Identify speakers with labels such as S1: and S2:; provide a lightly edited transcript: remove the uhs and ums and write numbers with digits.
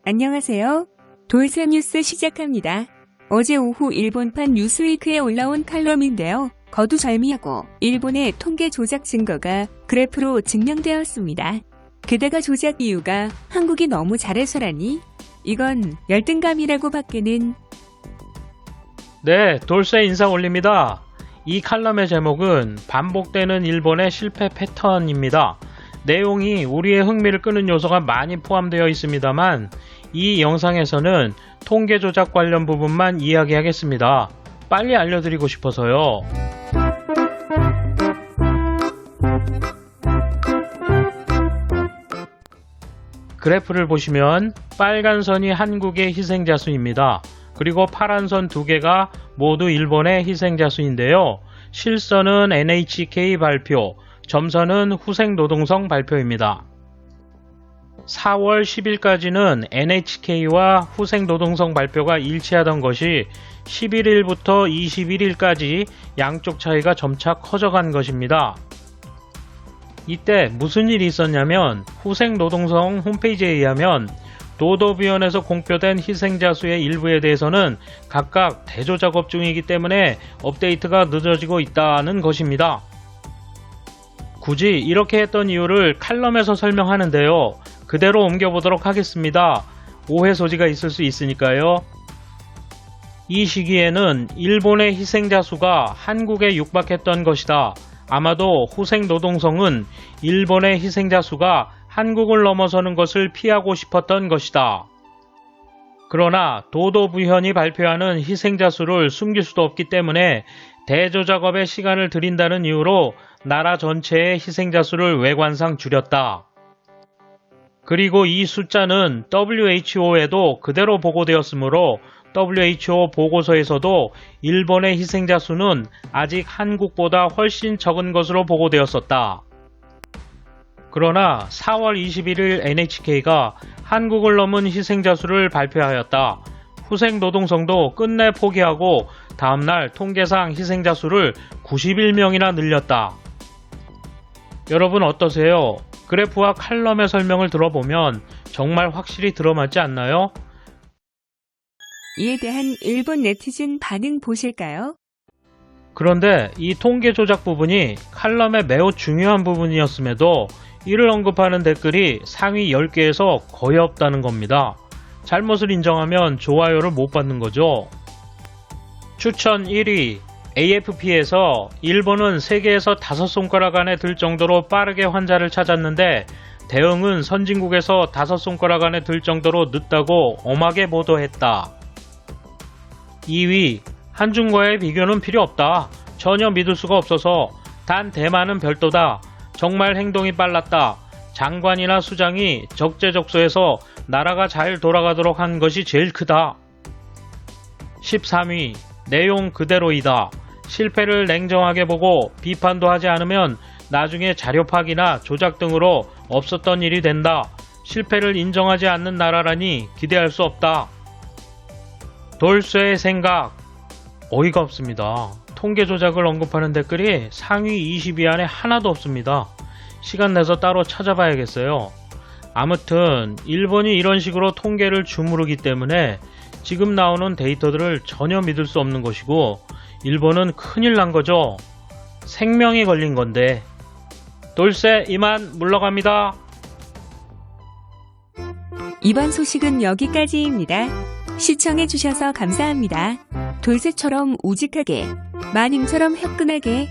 S1: 안녕하세요. 돌쇠 뉴스 시작합니다. 어제 오후 일본판 뉴스위크에 올라온 칼럼인데요. 거두절미하고 일본의 통계 조작 증거가 그래프로 증명되었습니다. 게다가 조작 이유가 한국이 너무 잘해서라니? 이건 열등감이라고 밖에는.
S2: 네, 돌쇠 인사 올립니다. 이 칼럼의 제목은 반복되는 일본의 실패 패턴입니다. 내용이 우리의 흥미를 끄는 요소가 많이 포함되어 있습니다만 이 영상에서는 통계 조작 관련 부분만 이야기하겠습니다. 빨리 알려드리고 싶어서요. 그래프를 보시면 빨간 선이 한국의 희생자 수입니다. 그리고 파란 선 두 개가 모두 일본의 희생자 수인데요. 실선은 NHK 발표, 점선은 후생노동성 발표입니다. 4월 10일까지는 NHK와 후생노동성 발표가 일치하던 것이 11일부터 21일까지 양쪽 차이가 점차 커져간 것입니다. 이때 무슨 일이 있었냐면 후생노동성 홈페이지에 의하면 도도비원에서 공표된 희생자 수의 일부에 대해서는 각각 대조 작업 중이기 때문에 업데이트가 늦어지고 있다는 것입니다. 굳이 이렇게 했던 이유를 칼럼에서 설명하는데요. 그대로 옮겨보도록 하겠습니다. 오해 소지가 있을 수 있으니까요. 이 시기에는 일본의 희생자 수가 한국에 육박했던 것이다. 아마도 후생노동성은 일본의 희생자 수가 한국을 넘어서는 것을 피하고 싶었던 것이다. 그러나 도도부현이 발표하는 희생자 수를 숨길 수도 없기 때문에 대조 작업에 시간을 들인다는 이유로 나라 전체의 희생자 수를 외관상 줄였다. 그리고 이 숫자는 WHO에도 그대로 보고되었으므로 WHO 보고서에서도 일본의 희생자 수는 아직 한국보다 훨씬 적은 것으로 보고되었었다. 그러나 4월 21일 NHK가 한국을 넘은 희생자 수를 발표하였다. 후생노동성도 끝내 포기하고 다음날 통계상 희생자 수를 91명이나 늘렸다. 여러분 어떠세요? 그래프와 칼럼의 설명을 들어보면 정말 확실히 들어맞지 않나요?
S1: 이에 대한 일본 네티즌 반응 보실까요?
S2: 그런데 이 통계 조작 부분이 칼럼의 매우 중요한 부분이었음에도 이를 언급하는 댓글이 상위 10개에서 거의 없다는 겁니다. 잘못을 인정하면 좋아요를 못 받는 거죠. 추천 1위 AFP에서 일본은 세계에서 5손가락 안에 들 정도로 빠르게 환자를 찾았는데 대응은 선진국에서 5손가락 안에 들 정도로 늦다고 엄하게 보도했다. 2위 한중과의 비교는 필요 없다. 전혀 믿을 수가 없어서 단 대만은 별도다. 정말 행동이 빨랐다. 장관이나 수장이 적재적소에서 나라가 잘 돌아가도록 한 것이 제일 크다. 13위 내용 그대로이다. 실패를 냉정하게 보고 비판도 하지 않으면 나중에 자료 파기나 조작 등으로 없었던 일이 된다. 실패를 인정하지 않는 나라라니 기대할 수 없다. 돌쇠의 생각 어이가 없습니다. 통계 조작을 언급하는 댓글이 상위 20위 안에 하나도 없습니다. 시간 내서 따로 찾아봐야겠어요. 아무튼 일본이 이런 식으로 통계를 주무르기 때문에 지금 나오는 데이터들을 전혀 믿을 수 없는 것이고 일본은 큰일 난 거죠. 생명이 걸린 건데. 돌쇠 이만 물러갑니다.
S1: 이번 소식은 여기까지입니다. 시청해주셔서 감사합니다. 돌쇠처럼 우직하게, 마님처럼 화끈하게